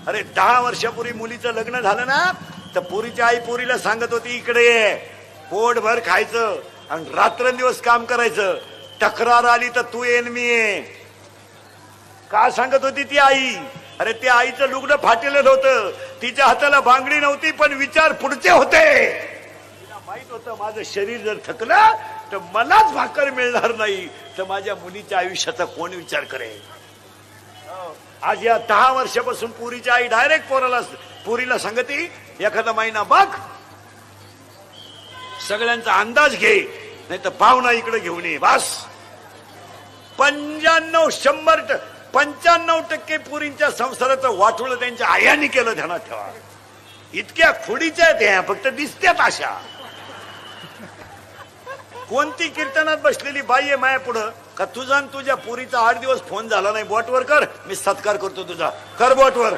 अरे 10 वर्षापूर्वी मुलीचं लग्न झालं ना, तर पोरीची आई पोरीला सांगत होती, इकडे ये, पोटभर खायचं आणि रात्रंदिवस काम करायचं, तक्रार आली तर तू येईन मी ये. का सांगत होती ती आई? अरे त्या आईचं लुगडं फाटेलं होतं, तिच्या हाताला बांगडी नव्हती, पण विचार पुढचे होते. तिला माहित होतं माझं शरीर जर थकलं तर मलाच भाकर मिळणार नाही, तर माझ्या मुलीच्या आयुष्याचा कोण विचार करेल. आज या 10 वर्षापासून पुरीची आई डायरेक्ट पुरीला सांगते, एखादा महिना बघ, सगळ्यांचा अंदाज घे, नाही तर पाहुणा इकडे घेऊन ये. बस 95% पुरींच्या संसाराचं वाटोळं त्यांच्या आयांनी केलं, ध्यानात ठेवा. इतक्या खुडीच्या आहेत ह्या, फक्त दिसत्यात अशा. कोणती कीर्तनात बसलेली बाई आहे माया पुढं का तुझा आणि तुझ्या पुरीचा 8 दिवस फोन झाला नाही, बोटवर कर, मी सत्कार करतो तुझा, कर बोटवर.